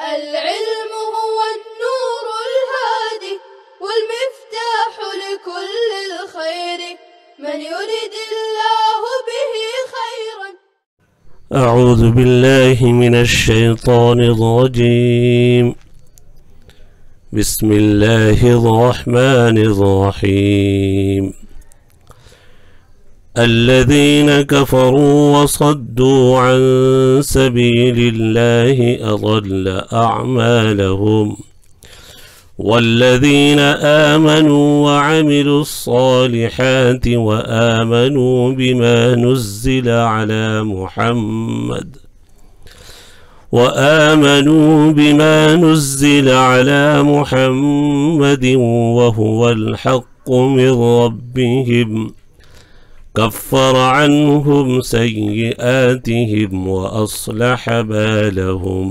العلم هو النور الهادي والمفتاح لكل الخير من يريد الله به خيرا. أعوذ بالله من الشيطان الرجيم. بسم الله الرحمن الرحيم. الذين كفروا وصدوا عن سبيل الله أضل أعمالهم والذين آمنوا وعملوا الصالحات وآمنوا بما نزل على محمد وهو الحق من ربهم كفر عنهم سيئاتهم وأصلح بالهم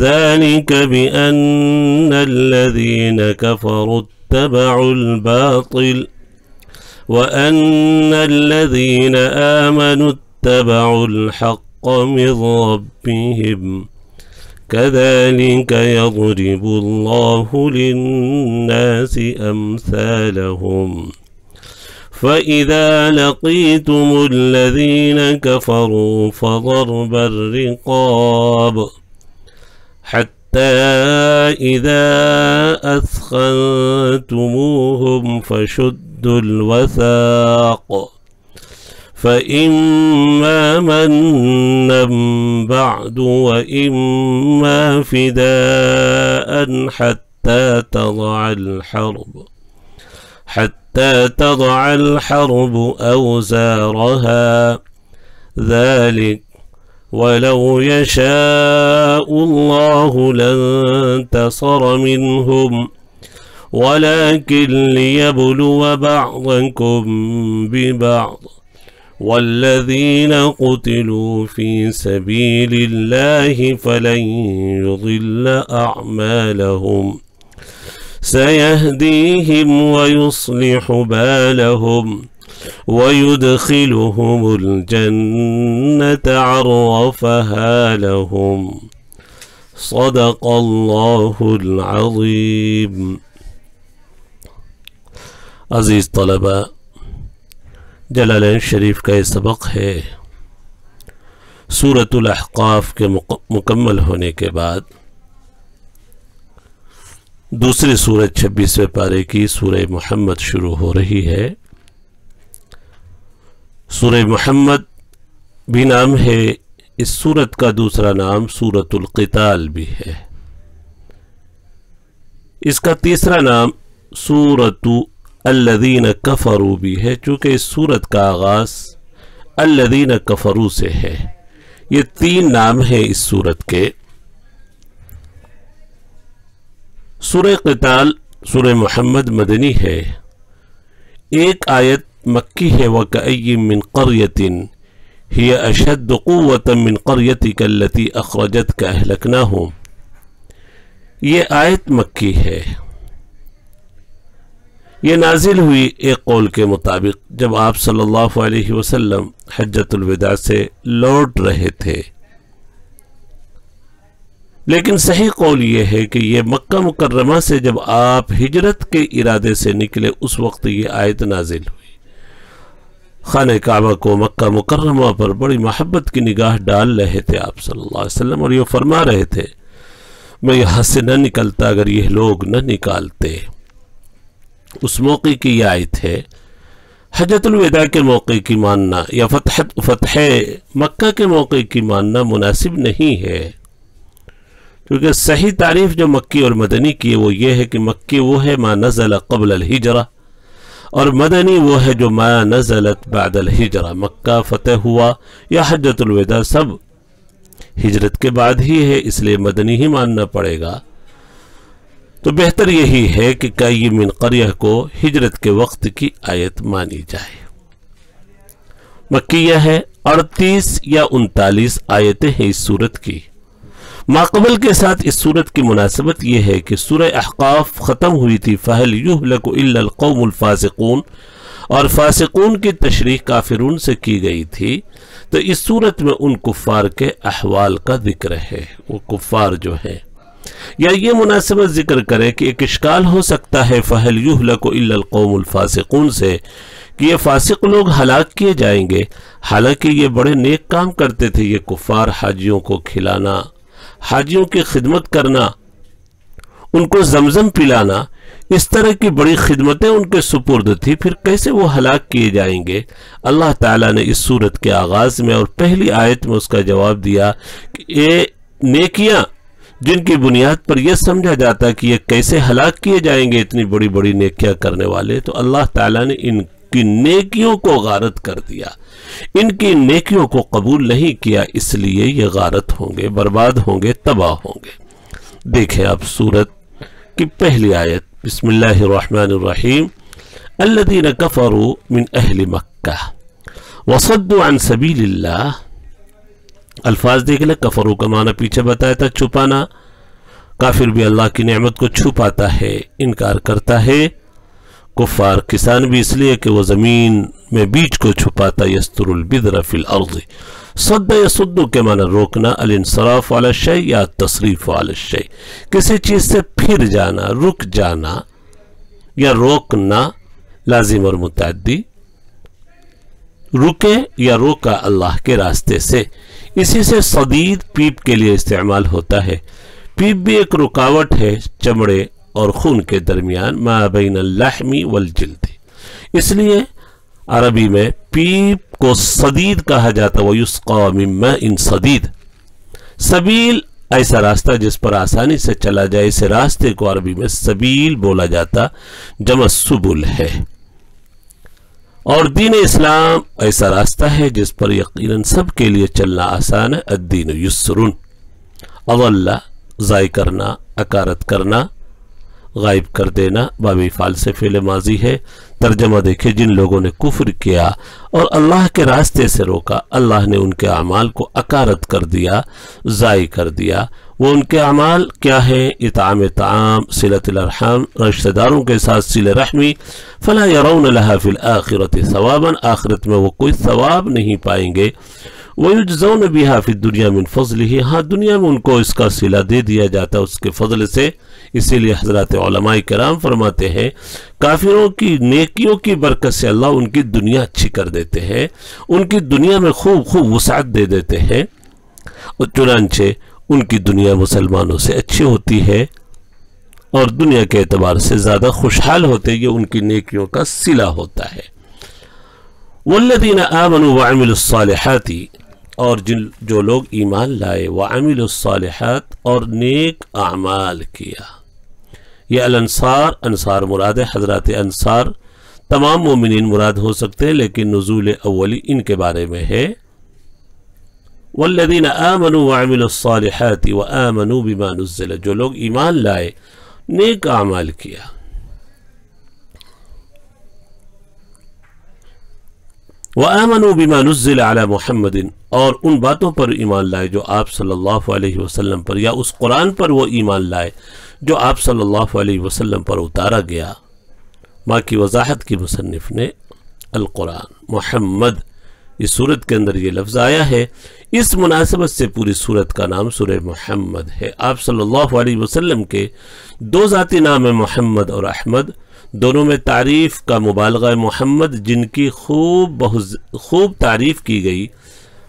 ذلك بأن الذين كفروا اتبعوا الباطل وأن الذين آمنوا اتبعوا الحق من ربهم كذلك يضرب الله للناس أمثالهم فإذا لقيتم الذين كفروا فضرب الرقاب حتى إذا أثخنتموهم فشدوا الوثاق فإما منا بعد وإما فداء حتى تضع الحرب أوزارها ذلك ولو يشاء الله لانتصر منهم ولكن ليبلو بعضكم ببعض والذين قتلوا في سبيل الله فلن يضل أعمالهم سيهديهم ويصلح بالهم ويدخلهم الجنة عرفها لهم صدق الله العظيم. عزیز طلباء، جلالین شریف کا یہ سبق ہے سورۃ الاحقاف کے مکمل ہونے کے بعد دوسری سورت 26ویں پارے کی سورہ محمد شروع ہو رہی ہے۔ سورہ محمد بھی نام ہے، اس سورت کا دوسرا نام سورۃ القتال بھی ہے، اس کا تیسرا نام سورۃ الذین کفروا بھی ہے، چونکہ اس سورت کا آغاز الذین کفروا سے ہے۔ یہ تین نام ہیں اس سورت کے۔ سورہ قتال سورہ محمد مدنی ہے، ایک آیت مکی ہے، وَكَأَيٍّ مِّن قَرْيَةٍ هِيَ أَشَدُّ قُوَّةً مِّن قَرْيَتِكَ الَّتِي أَخْرَجَتْكَ أَهْلَكْنَاهُمْ۔ یہ آیت مکی ہے، یہ نازل ہوئی ایک قول کے مطابق جب آپ صلی اللہ علیہ وسلم حجۃ الوداع سے لوٹ رہے تھے، لیکن صحیح قول یہ ہے کہ یہ مکہ مکرمہ سے جب آپ ہجرت کے ارادے سے نکلے اس وقت یہ آیت نازل ہوئی۔ خانہ کعبہ کو مکہ مکرمہ پر بڑی محبت کی نگاہ ڈال رہے تھے آپ صلی اللہ علیہ وسلم، اور یہ فرما رہے تھے میں یہاں سے نہ نکلتا اگر یہ لوگ نہ نکالتے۔ اس موقع کی یہ آیت ہے۔ حجۃ الوداع کے موقع کی ماننا یا فتح مکہ کے موقع کی ماننا مناسب نہیں ہے، کیونکہ صحیح تعریف جو مکی اور مدنی کی ہے وہ یہ ہے کہ مکی وہ ہے ما نزل قبل الہجرہ، اور مدنی وہ ہے جو ما نزلت بعد الہجرہ۔ مکہ فتح ہوا یا حجۃ الوداع سب ہجرت کے بعد ہی ہے، اس لیے مدنی ہی ماننا پڑے گا۔ تو بہتر یہی ہے کہ کئی من قریہ کو ہجرت کے وقت کی آیت مانی جائے۔ مکیہ ہے، 38 یا 39 آیتیں ہیں اس سورت کی۔ ماقبل کے ساتھ اس سورت کی مناسبت یہ ہے کہ سورہ احقاف ختم ہوئی تھی فَهَلْ يُهْلَكُ إِلَّا الْقَوْمُ الْفَاسِقُونَ، اور فاسقون کی تشریح کافرون سے کی گئی تھی، تو اس صورت میں ان کفار کے احوال کا ذکر ہے. وہ کفار جو ہیں یا یہ مناسبت ذکر کرے کہ ایک اشکال ہو سکتا ہے فَهَلْ يُهْلَكُ إِلَّا الْقَوْمُ الْفَاسِقُونَ سے کہ یہ فاسق لوگ ہلاک کیے جائیں گے، حالانکہ یہ بڑے نیک کام کرتے تھے. یہ کفار حاجیوں کو کھلانا، حاجیوں کی خدمت کرنا، ان کو زمزم پلانا، اس طرح کی بڑی خدمتیں ان کے سپرد تھی، پھر کیسے وہ ہلاک کیے جائیں گے؟ اللہ تعالیٰ نے اس صورت کے آغاز میں اور پہلی آیت میں اس کا جواب دیا کہ یہ نیکیاں جن کی بنیاد پر یہ سمجھا جاتا کہ یہ کیسے ہلاک کیے جائیں گے اتنی بڑی بڑی نیکیاں کرنے والے، تو اللہ تعالیٰ نے ان کی نیکیوں کو غارت کر دیا، ان کی نیکیوں کو قبول نہیں کیا، اس لیے یہ غارت ہوں گے، برباد ہوں گے، تباہ ہوں گے. دیکھیں آپ سورت کی پہلی آیت، بسم اللہ الرحمن الرحیم. الذین کفروا من اہل مکہ وصدوا عن سبیل اللہ. الفاظ دیکھ لیں، کفروا کا معنی پیچھے بتایا تھا چھپانا. کافر بھی اللہ کی نعمت کو چھپاتا ہے، انکار کرتا ہے. کفار کسان بھی اس لیے کہ وہ زمین میں بیج کو چھپاتا. یستر البذر فی الارض. صد یصد کے معنی روکنا، الانصراف علی الشیء یا تصریف علی الشیء، کسی چیز سے پھر جانا، رک جانا یا روکنا، لازم اور متعدی. رکے یا روکا اللہ کے راستے سے. اسی سے صدید پیپ کے لیے استعمال ہوتا ہے. پیپ بھی ایک رکاوٹ ہے چمڑے اور خون کے درمیان، ما بین اللحم والجلد. اس لیے عربی میں پیپ کو صدید کہا جاتا. وَيُسْقَى مِن مَاءٍ صَدِيدٍ. سبیل ایسا راستہ جس پر آسانی سے چلا جائے، اسے راستے کو عربی میں سبیل بولا جاتا، جمع سبل ہے. اور دین اسلام ایسا راستہ ہے جس پر یقیناً سب کے لیے چلنا آسان ہے. الدین یسرن. اضل ضائع کرنا، اکارت کرنا، غائب کر دینا، باب فعل سے فعل ماضی ہے. ترجمہ دیکھیں، جن لوگوں نے کفر کیا اور اللہ کے راستے سے روکا، اللہ نے ان کے اعمال کو اکارت کر دیا، ضائع کر دیا. وہ ان کے اعمال کیا ہیں؟ اطعام طعام، صلۃ الارحام، رشتہ داروں کے ساتھ صلہ رحمی. فلا يرون لها في الآخرة ثوابا. آخرت میں وہ کوئی ثواب نہیں پائیں گے. وَيُجْزَوْنَ بِهَا فِي الدُّنْيَا مِنْ فَضْلِهِ. ہاں دنیا میں ان کو اس کا صلہ دے دیا جاتا اس کے فضل سے. اسی لیے حضرات علماء کرام فرماتے ہیں کافروں کی نیکیوں کی برکت سے اللہ ان کی دنیا اچھی کر دیتے ہیں، ان کی دنیا میں خوب خوب وسعت دے دیتے ہیں، اور چنانچہ ان کی دنیا مسلمانوں سے اچھی ہوتی ہے اور دنیا کے اعتبار سے زیادہ خوشحال ہوتے. یہ ان کی نیکیوں کا صلہ ہوتا ہے. والذین آمنوا وعملوا الصالحات. اور جو لوگ ایمان لائے، وعملوا الصالحات، اور نیک اعمال کیا. یہ الانصار، انصار مراد ہے. حضرات انصار تمام مومنین مراد ہو سکتے ہیں، لیکن نزول اولی ان کے بارے میں ہے. والذین آمنوا وعملوا الصالحات وآمنوا بما نزل. جو لوگ ایمان لائے، نیک اعمال کیا. وآمنوا بما نزل على محمد. اور ان باتوں پر ایمان لائے جو آپ صلی اللہ علیہ وسلم پر، یا اس قرآن پر وہ ایمان لائے جو آپ صلی اللہ علیہ وسلم پر اتارا گیا. ماں کی وضاحت کی مصنف نے القرآن محمد، اس سورت کے اندر یہ لفظ آیا ہے. اس مناسبت سے پوری سورت کا نام سورہ محمد ہے. آپ صلی اللہ علیہ وسلم کے دو ذاتی نام ہیں، محمد اور احمد. دونوں میں تعریف کا مبالغہ. محمد جن کی خوب تعریف کی گئی،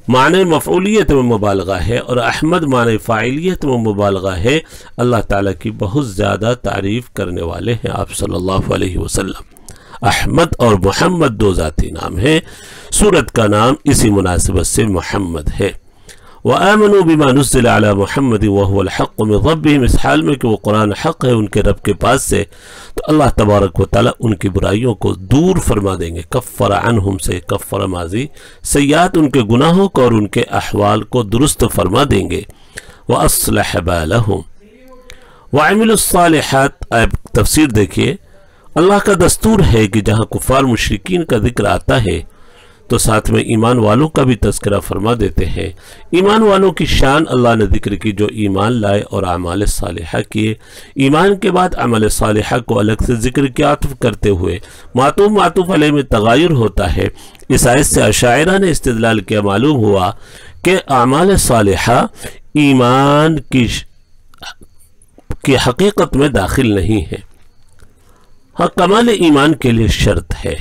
معنی مفعولیت میں مبالغہ ہے، اور احمد معنی فاعلیت میں مبالغہ ہے. اللہ تعالیٰ کی بہت زیادہ تعریف کرنے والے ہیں آپ صلی اللہ علیہ وسلم. احمد اور محمد دو ذاتی نام ہیں. سورت کا نام اسی مناسبت سے محمد ہے. وآمنوا بما نزل على محمد وهو الحق من ربهم. اس حال میں کہ وہ قرآن حق ہے ان کے رب کے پاس سے، تو اللہ تبارک و تعالیٰ ان کی برائیوں کو دور فرما دیں گے. کفر عنہم سے کفر ماضی، سیئات ان کے گناہوں کو اور ان کے احوال کو درست فرما دیں گے. وأصلح بالهم. وعملوا الصالحات. اب تفسیر دیکھیے. اللہ کا دستور ہے کہ جہاں کفار مشرکین کا ذکر آتا ہے تو ساتھ میں ایمان والوں کا بھی تذکرہ فرما دیتے ہیں۔ ایمان والوں کی شان اللہ نے ذکر کی جو ایمان لائے اور اعمال صالحہ کیے۔ ایمان کے بعد عمل صالحہ کو الگ سے ذکر کیا عطف کرتے ہوئے معطوف علیہ میں تغایر ہوتا ہے۔ اس آیت سے اشاعرہ نے استدلال کیا، معلوم ہوا کہ اعمال صالحہ ایمان کی حقیقت میں داخل نہیں ہے، ہاں کمال ایمان کے لیے شرط ہے،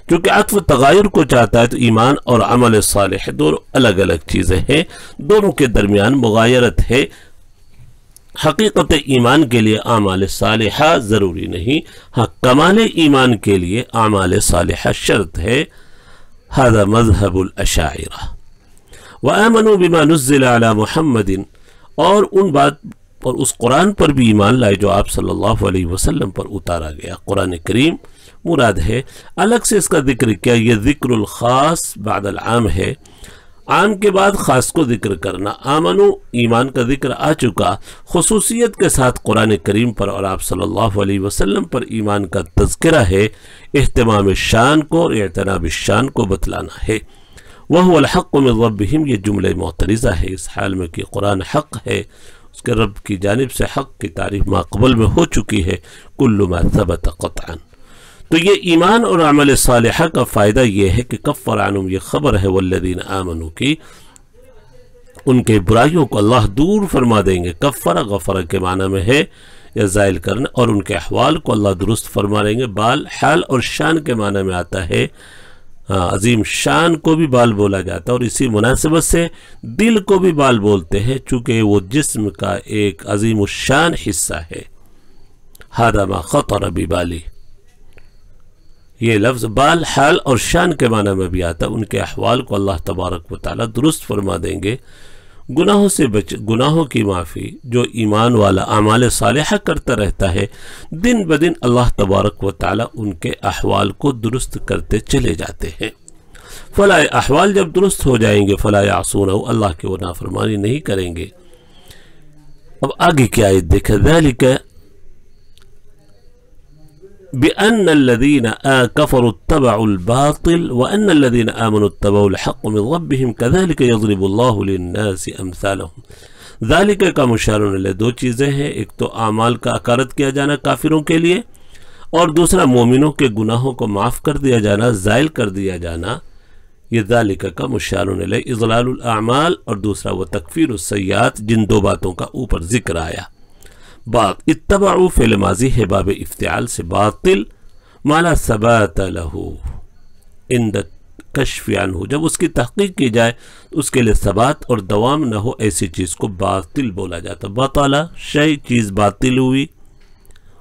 کیونکہ عطف تغایر کو چاہتا ہے تو ایمان اور عمل صالح دونوں الگ الگ چیزیں ہیں، دونوں کے درمیان مغایرت ہے۔ حقیقت ایمان کے لیے اعمال صالحہ ضروری نہیں، ہاں کمال ایمان کے لیے اعمال صالحہ شرط ہے۔ هذا مذہب الاشاعرہ۔ وآمنوا بما نزل على محمد، اور ان بات اور اس قرآن پر بھی ایمان لائے جو آپ صلی اللہ علیہ وسلم پر اتارا گیا۔ قرآن کریم مراد ہے، الگ سے اس کا ذکر کیا، یہ ذکر الخاص بعد العام ہے، عام کے بعد خاص کو ذکر کرنا۔ آمنو ایمان کا ذکر آ چکا، خصوصیت کے ساتھ قرآن کریم پر اور آپ صلی اللہ علیہ وسلم پر ایمان کا تذکرہ ہے، اہتمام شان کو اور اعتناب شان کو بتلانا ہے۔ وَهُوَ الْحَقُّ مِنْ رَبِّهِمْ، یہ جملہ معترضہ ہے اس حال میں کہ قرآن حق ہے، اس کے رب کی جانب سے حق کی تعریف ما قبل میں ہو چکی ہے، کل ما ثبت قطعا۔ تو یہ ایمان اور عمل صالحہ کا فائدہ یہ ہے کہ کفر عنہم، یہ خبر ہے والذین آمنوا کی، ان کے برائیوں کو اللہ دور فرما دیں گے۔ کفر غفر کے معنی میں ہے یا زائل کرنا، اور ان کے احوال کو اللہ درست فرما دیں گے۔ بال حال اور شان کے معنی میں آتا ہے، عظیم شان کو بھی بال بولا جاتا ہے، اور اسی مناسبت سے دل کو بھی بال بولتے ہیں چونکہ وہ جسم کا ایک عظیم الشان حصہ ہے۔ ھذا ما خطر ببالی، یہ لفظ بال حال اور شان کے معنی میں بھی آتا ہے، ان کے احوال کو اللہ تبارک و تعالی درست فرما دیں گے۔ گناہوں سے گناہوں کی معافی، جو ایمان والا اعمال صالحہ کرتا رہتا ہے، دن بدن اللہ تبارک و تعالی ان کے احوال کو درست کرتے چلے جاتے ہیں۔ فلا احوال جب درست ہو جائیں گے، فلا یعصونہ، اللہ کے وہ نافرمانی نہیں کریں گے۔ اب آگے کی آیت دیکھیں، ذالک بأن الذين كفروا اتبعوا الباطل وأن الذين آمنوا اتبعوا الحق من ربهم كذلك يضرب الله للناس أمثالهم۔ ذالک کا مشار الیہ دو چیزیں ہیں، ایک تو اعمال کا اکارت کیا جانا کافروں کے لیے، اور دوسرا مومنوں کے گناہوں کو معاف کر دیا جانا، زائل کر دیا جانا۔ یہ ذالک کا مشار الیہ اضلال الاعمال، اور دوسرا وہ تکفیر السیئات، جن دو باتوں کا اوپر ذکر آیا۔ اتبعوا فعل ماضی ہے باب افتعال سے، باطل مالا ثبات لہو عند کشف عنہ، جب اس کی تحقیق کی جائے اس کے لئے ثبات اور دوام نہ ہو، ایسی چیز کو باطل بولا جاتا۔ بطالہ شئی، چیز باطل ہوئی،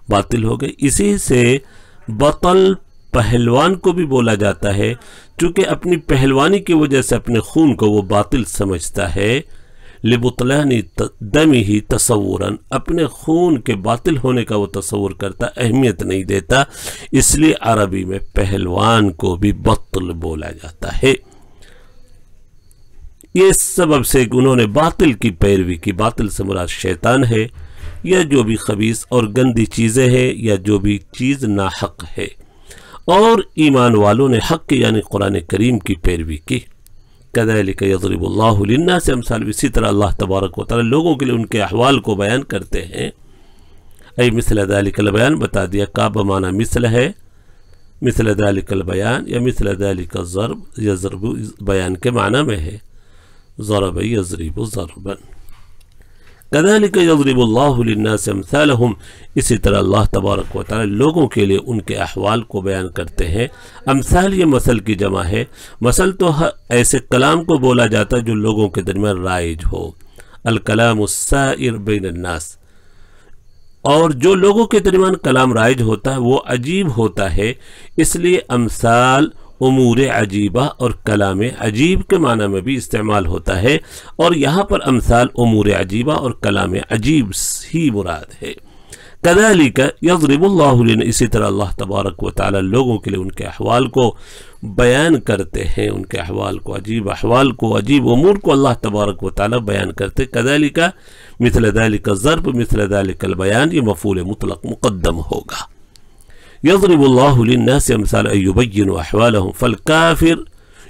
باطل ہو گئی۔ اسی سے بطل پہلوان کو بھی بولا جاتا ہے، چونکہ اپنی پہلوانی کی وجہ سے اپنے خون کو وہ باطل سمجھتا ہے۔ لبطلان دمہ تصوراً، اپنے خون کے باطل ہونے کا وہ تصور کرتا، اہمیت نہیں دیتا، اس لیے عربی میں پہلوان کو بھی بطل بولا جاتا ہے۔ یہ سبب سے انہوں نے باطل کی پیروی کی، باطل سے مراد شیطان ہے، یا جو بھی خبیث اور گندی چیزیں ہیں، یا جو بھی چیز ناحق ہے، اور ایمان والوں نے حق یعنی قرآن کریم کی پیروی کی۔ کذالک یضرب اللہ للناس امثال، اسی طرح اللہ تبارک و تعالی لوگوں کے لیے ان کے احوال کو بیان کرتے ہیں۔ ای مثل ذالک البیان بتا دیا، کا بمعنی مثل ہے، مثل ذالک البیان یا مثل ذالک الضرب، یا ضرب بیان کے معنی میں ہے، ضرب یضرب ضربا۔ کذالک یضرب اللہ للناس امثالہم، اسی طرح اللہ تبارک و تعالی لوگوں کے لیے ان کے احوال کو بیان کرتے ہیں۔ امثال یہ مثل کی جمع ہے، مثل تو ایسے کلام کو بولا جاتا ہے جو لوگوں کے درمیان رائج ہو، الکلام السائر بین الناس، اور جو لوگوں کے درمیان کلام رائج ہوتا ہے وہ عجیب ہوتا ہے، اس لیے امثال امور عجیبہ اور کلام عجیب کے معنی میں بھی استعمال ہوتا ہے، اور یہاں پر امثال امور عجیبہ اور کلام عجیب ہی مراد ہے۔ کذالک یضرب اللہ لنا، اسی طرح اللہ تبارک و تعالی لوگوں کے لیے ان کے احوال کو بیان کرتے ہیں، ان کے احوال کو، عجیب احوال کو، عجیب امور کو اللہ تبارک و تعالی بیان کرتے۔ کذالک مثل ذالک الضرب مثل ذالک البیان، یہ مفعول مطلق مقدم ہوگا۔ یضرب اللہ للناس امثال ان یبین احوالهم، فالکافر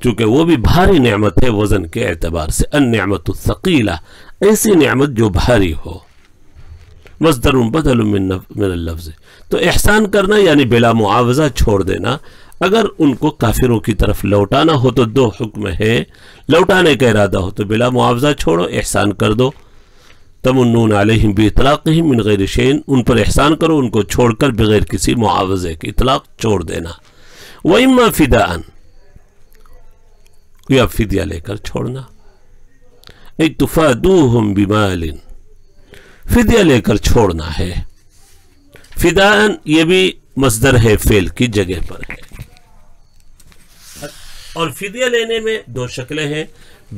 چونکہ وہ بھی بھاری نعمت ہے وزن کے اعتبار سے. النعمت الثقیلہ، ایسی نعمت جو بھاری ہو. مصدر بدل من اللفظ، تو احسان کرنا یعنی بلا معاوضہ چھوڑ دینا. اگر ان کو کافروں کی طرف لوٹانا ہو تو دو حکم ہے. لوٹانے کا ارادہ ہو تو بلا معاوضہ چھوڑو، احسان کر دو. تمنون علیہم باطلاقہم من غیر شیء، ان پر احسان کرو ان کو چھوڑ کر بغیر کسی معاوضے کے، اطلاق چھوڑ دینا. وَإِمَّا فِدَاءً، یا فدیہ لے کر چھوڑنا. اَيْ تُفَادُوهُمْ بِمَالٍ، فدیہ لے کر چھوڑنا ہے. فداءً یہ بھی مصدر ہے، فعل کی جگہ پر ہے. اور فدیہ لینے میں دو شکلیں ہیں.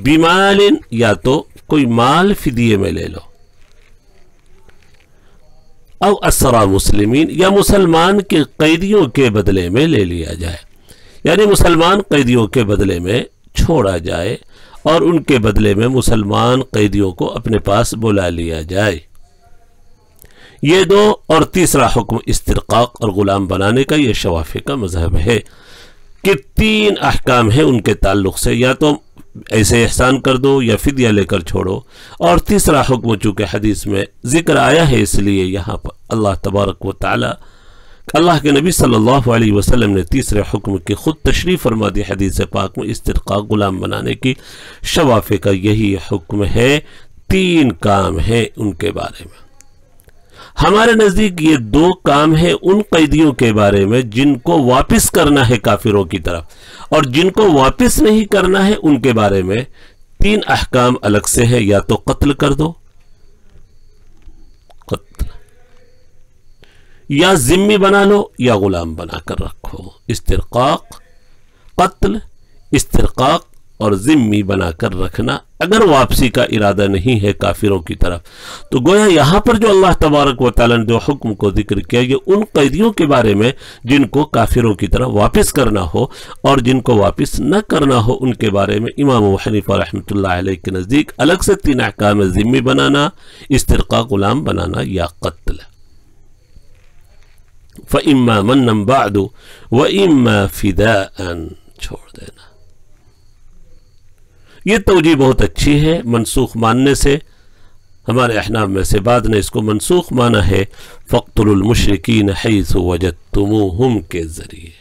بِمَالٍ، یا تو کوئی مال فدیے میں لے لو، او اسرا مسلمین، یا مسلمان کے قیدیوں کے بدلے میں لے لیا جائے. یعنی مسلمان قیدیوں کے بدلے میں چھوڑا جائے اور ان کے بدلے میں مسلمان قیدیوں کو اپنے پاس بلا لیا جائے. یہ دو. اور تیسرا حکم استرقاق اور غلام بنانے کا، یہ شوافی کا مذہب ہے کہ تین احکام ہیں ان کے تعلق سے، یا تو ایسے احسان کر دو یا فدیہ لے کر چھوڑو. اور تیسرا حکم چونکہ حدیث میں ذکر آیا ہے اس لیے یہاں پر اللہ تبارک و تعالی، اللہ کے نبی صلی اللہ علیہ وسلم نے تیسرے حکم کی خود تشریح فرما دی حدیث پاک میں. استرقاق، غلام بنانے کی. شوافی کا یہی حکم ہے. تین کام ہیں ان کے بارے میں. ہمارے نزدیک یہ دو کام ہیں ان قیدیوں کے بارے میں جن کو واپس کرنا ہے کافروں کی طرف، اور جن کو واپس نہیں کرنا ہے ان کے بارے میں تین احکام الگ سے ہے. یا تو قتل کر دو، قتل، یا ذمی بنا لو، یا غلام بنا کر رکھو. استرقاق، قتل، استرقاق اور ذمی بنا کر رکھنا. اگر واپسی کا ارادہ نہیں ہے کافروں کی طرف تو گویا یہاں پر جو اللہ تبارک و تعالیٰ نے جو حکم کو ذکر کیا یہ ان قیدیوں کے بارے میں جن کو کافروں کی طرف واپس کرنا ہو، اور جن کو واپس نہ کرنا ہو ان کے بارے میں امام ابو حنیفہ رحمۃ اللہ علیہ کے نزدیک الگ سے تین احکام: ذمی بنانا، استرقاق غلام بنانا، یا قتل. فَإِمَّا مَنًّا بَعْدُ وَإِمَّا فِدَاءً، چھوڑ دینا. یہ توجیہ بہت اچھی ہے. منسوخ ماننے سے ہمارے احناف میں سے بعد نے اس کو منسوخ مانا ہے فَاقْتُلُوا الْمُشْرِكِينَ حَيْثُ وَجَدْتُمُوهُمْ کے ذریعے.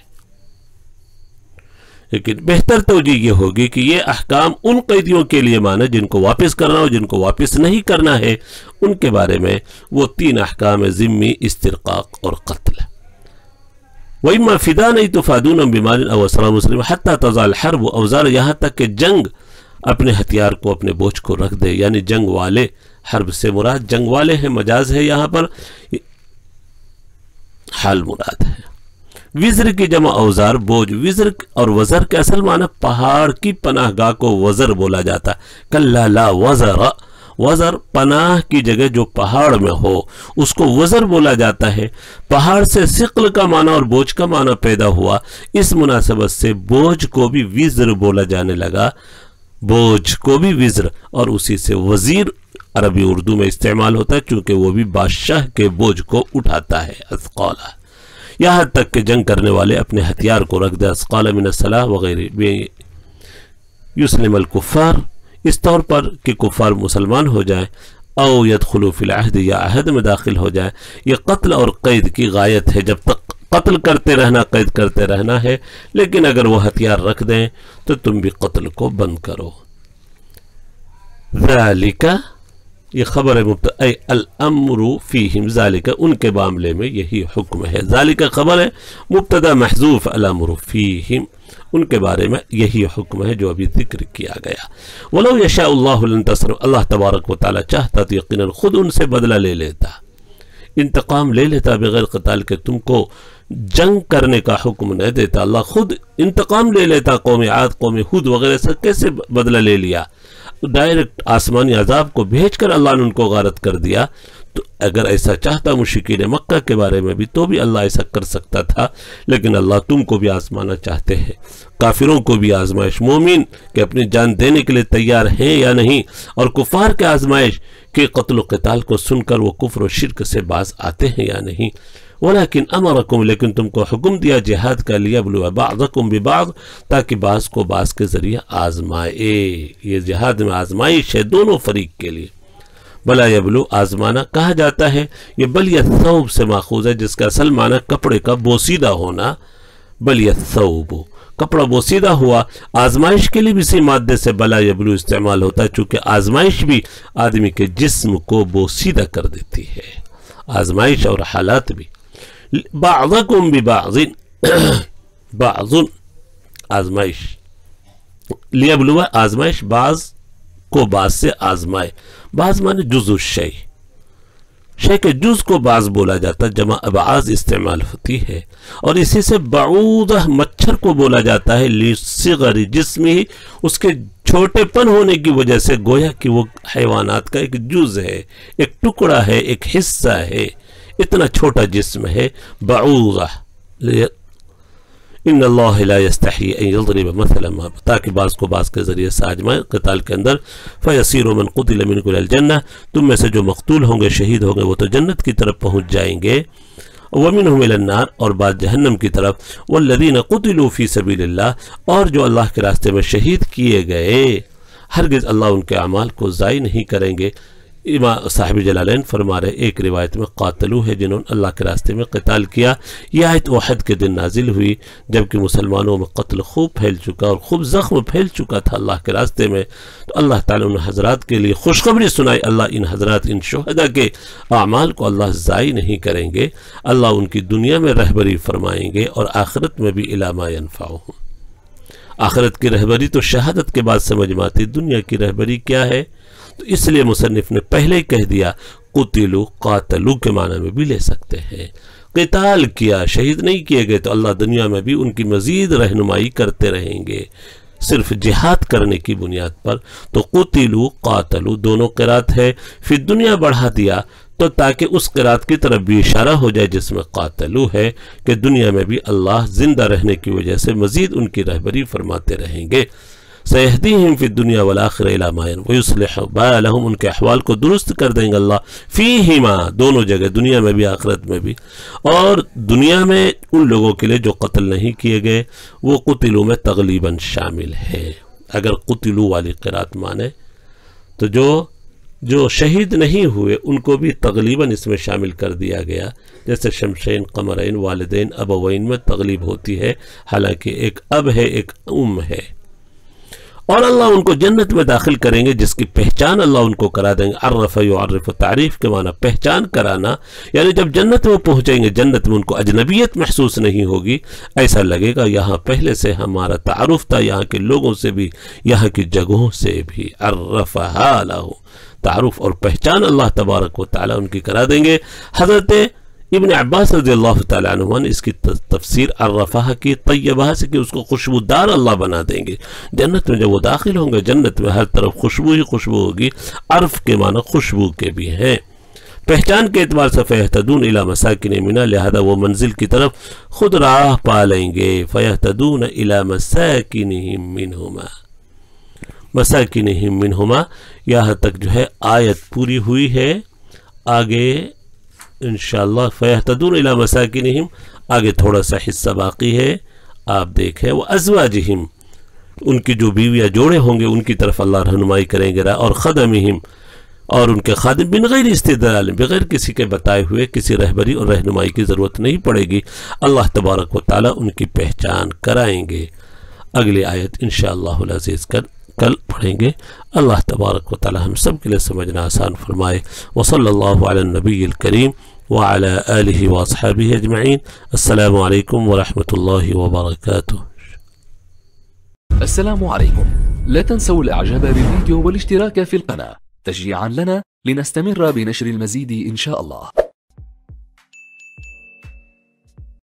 لیکن بہتر توجیہ یہ ہوگی کہ یہ احکام ان قیدیوں کے لیے مانا جن کو واپس کرنا ہو، جن کو واپس نہیں کرنا ہے ان کے بارے میں وہ تین احکام: ذمی، استرقاق اور قتل. وَإِمَّا فِدَاءً أَيْ تُفَادُونَ بِمَالٍ أَوْ أَسْرَىٰ مُسْلِمٍ حَتَّىٰ تَضَعَ الْحَرْبُ أَوْزَارَهَا، یہاں تک کہ جنگ اپنے ہتھیار کو، اپنے بوجھ کو رکھ دے. یعنی جنگ والے، حرب سے مراد جنگ والے ہیں، مجاز ہے یہاں پر، حال مراد ہے. وزر کی جمع اوزار، بوجھ. وزر اور وزر کے اصل معنی پہاڑ کی پناہ گاہ کو وزر بولا جاتا ہے. کلا لا وزر، وزر پناہ کی جگہ جو پہاڑ میں ہو اس کو وزر بولا جاتا ہے. پہاڑ سے ثقل کا معنی اور بوجھ کا معنی پیدا ہوا، اس مناسبت سے بوجھ کو بھی وزر بولا جانے لگا. بوجھ کو بھی وزر، اور اسی سے وزیر عربی اردو میں استعمال ہوتا ہے چونکہ وہ بھی بادشاہ کے بوجھ کو اٹھاتا ہے. اثقالہ، یہاں تک کہ جنگ کرنے والے اپنے ہتھیار کو رکھ دے. اثقال من السلاح وغیرہ. یسلم الکفار، اس طور پر کہ کفار مسلمان ہو جائیں. او یدخلوا فی العہد، یا عہد میں داخل ہو جائیں. یہ قتل اور قید کی غایت ہے. جب تک قتل کرتے رہنا، قید کرتے رہنا ہے، لیکن اگر وہ ہتھیار رکھ دیں تو تم بھی قتل کو بند کرو. ذالک، یہ خبر مبتدا، ای الامر فیہم، ذالک ان کے معاملے میں یہی حکم ہے. ذالک خبر ہے، مبتدا محذوف، الامر فیہم ان کے بارے میں یہی حکم ہے جو ابھی ذکر کیا گیا. ولو یشاء اللہ لانتصر، اللہ تبارک و تعالی چاہتا تو یقیناً خود ان سے بدلہ لے لیتا، انتقام لے لیتا بغیر قتال کے. تم کو جنگ کرنے کا حکم نہ دیتا، اللہ خود انتقام لے لیتا. قوم عاد، قوم ہود وغیرہ سے کیسے بدلہ لے لیا؟ ڈائریکٹ آسمانی عذاب کو بھیج کر اللہ نے ان کو غارت کر دیا. تو اگر ایسا چاہتا مشرکین مکہ کے بارے میں بھی تو بھی اللہ ایسا کر سکتا تھا، لیکن اللہ تم کو بھی آزمانا چاہتے ہیں، کافروں کو بھی آزمائش، مومن کہ اپنی جان دینے کے لیے تیار ہیں یا نہیں، اور کفار کے آزمائش کہ قتل و قتال کو سن کر وہ کفر و شرک سے باز آتے ہیں یا نہیں. ولیکن امرکم، لیکن تم کو حکم دیا جہاد کا، لیبلو بعضکم ببعض، تاکہ بعض کو بعض کے ذریعے آزمائے۔ یہ جہاد میں آزمائش ہے دونوں فریق کے لیے۔ بلا یبلو آزمانا کہا جاتا ہے، یہ بل یثوب سے ماخوذ ہے، جس کا اصل معنی کپڑے کا بوسیدہ ہونا، بل یثوب کپڑا بوسیدہ ہوا۔ آزمائش کے لیے بھی اسی مادے سے بلا یبلو استعمال ہوتا ہے، چونکہ آزمائش بھی آدمی کے جسم کو بوسیدہ کر دیتی ہے، آزمائش اور حالات بھی۔ بعضکم ببعض، بعض آزمائش، لیبلو آزمائش، بعض کو بعض سے آزمائے۔ بعض معنی جزء الشیء، شے کے جز کو بعض بولا جاتا، جمع بعض استعمال ہوتی ہے، اور اسی سے بعوضہ مچھر کو بولا جاتا ہے، لصغر جسمہ، اس کے چھوٹے پن ہونے کی وجہ سے، گویا کہ وہ حیوانات کا ایک جز ہے، ایک ٹکڑا ہے، ایک حصہ ہے، اتنا چھوٹا جسم ہے بعوضہ۔ ان اللہ لا یستحی ان یضرب مثلا ما، تاکہ بعض کو بعض کے ذریعے سے آزمائے قتال کے اندر۔ فیسیر من قتل منکم الی الجنہ، تم میں سے جو مقتول ہوں گے، شہید ہوں گے، وہ تو جنت کی طرف پہنچ جائیں گے، ومنہم الی النار، اور بعض جہنم کی طرف، والذین قتلوا فی سبیل اللہ، اور جو اللہ کے راستے میں شہید کیے گئے، ہرگز اللہ ان کے اعمال کو ضائع نہیں کریں گے۔ امام صاحب جلالین فرما رہے، ایک روایت میں قاتلو ہے، جنہوں نے اللہ کے راستے میں قتال کیا۔ یہ آیت احد کے دن نازل ہوئی، جبکہ مسلمانوں میں قتل خوب پھیل چکا اور خوب زخم پھیل چکا تھا اللہ کے راستے میں، تو اللہ تعالیٰ ان حضرات کے لیے خوشخبری سنائی، اللہ ان حضرات، ان شہداء کے اعمال کو اللہ ضائع نہیں کریں گے، اللہ ان کی دنیا میں رہبری فرمائیں گے، اور آخرت میں بھی الی ما ینفعہم۔ آخرت کی رہبری تو شہادت کے بعد سمجھ میں آتی، دنیا کی رہبری کیا ہے؟ تو اس لیے مصنف نے پہلے ہی کہہ دیا، قتلوا، قاتلوا کے معنی میں بھی لے سکتے ہیں، قتال کیا، شہید نہیں کیے گئے، تو اللہ دنیا میں بھی ان کی مزید رہنمائی کرتے رہیں گے، صرف جہاد کرنے کی بنیاد پر۔ تو قتلوا، قاتلوا دونوں قرات ہے، پھر دنیا بڑھا دیا تو تاکہ اس قرات کی طرف بھی اشارہ ہو جائے جس میں قاتلوا ہے، کہ دنیا میں بھی اللہ زندہ رہنے کی وجہ سے مزید ان کی رہبری فرماتے رہیں گے۔ سیہدیہم فی الدنیا والآخرہ الی ما ینفعہم ویصلح بالہم، ان کے احوال کو درست کر دیں گے اللہ، فیہما دونوں جگہ، دنیا میں بھی آخرت میں بھی۔ اور دنیا میں ان لوگوں کے لیے جو قتل نہیں کیے گئے، وہ قتلوا میں تغلیباً شامل ہے۔ اگر قتلوا والی قرات مانے تو جو شہید نہیں ہوئے ان کو بھی تغلیباً اس میں شامل کر دیا گیا، جیسے شمسین، قمرین، والدین، ابوین میں تغلیب ہوتی ہے، حالانکہ ایک اب ہے، ایک ام ہے۔ اور اللہ ان کو جنت میں داخل کریں گے، جس کی پہچان اللہ ان کو کرا دیں گے۔ عرف یعرف، تعریف کے معنی پہچان کرانا، یعنی جب جنت میں پہنچیں گے، جنت میں ان کو اجنبیت محسوس نہیں ہوگی، ایسا لگے گا یہاں پہلے سے ہمارا تعارف تھا، یہاں کے لوگوں سے بھی، یہاں کی جگہوں سے بھی۔ عرفہا لہو، تعارف اور پہچان اللہ تبارک و تعالیٰ ان کی کرا دیں گے۔ حضرت ابن عباس رضی اللہ تعالیٰ عنہ نے اس کی تفسیر عرفہ کی، طیبہ سے، کہ اس کو خوشبودار اللہ بنا دیں گے۔ جنت میں جب وہ داخل ہوں گے، جنت میں ہر طرف خوشبو ہی خوشبو ہوگی۔ عرف کے معنی خوشبو کے بھی ہیں۔ پہچان کے اعتبار سے فیہتدون الی مساکن منہا، لہذا وہ منزل کی طرف خود راہ پا لیں گے۔ فیہتدون الی مساکنہم منہما، مساکنہم منہما، یہاں تک جو ہے آیت پوری ہوئی ہے۔ آگے انشاءاللہ فیہتدون الی مساکنہم، آگے تھوڑا سا حصہ باقی ہے، آپ دیکھیں۔ وازواجہم، ان کی جو بیویاں جوڑے ہوں گے ان کی طرف اللہ رہنمائی کریں گے، اور خدمہم، اور ان کے خادم، بن غیر استدلال، بغیر کسی کے بتائے ہوئے کسی رہبری اور رہنمائی کی ضرورت نہیں پڑے گی، اللہ تبارک و تعالیٰ ان کی پہچان کرائیں گے۔ اگلی آیت انشاءاللہ العزیز کل پڑھیں گے۔ اللہ تبارک و تعالی ہم سب کے لیے سمجھنا آسان فرمائے۔ وصلی اللہ علی النبی الکریم وعلی آلہ واصحابہ اجمعین۔ السلام علیکم ورحمۃ اللہ وبرکاتہ۔ السلام عليكم، لا تنسوا الاعجاب بالفيديو والاشتراك في القناة تشجيعا لنا لنستمر بنشر المزيد إن شاء الله.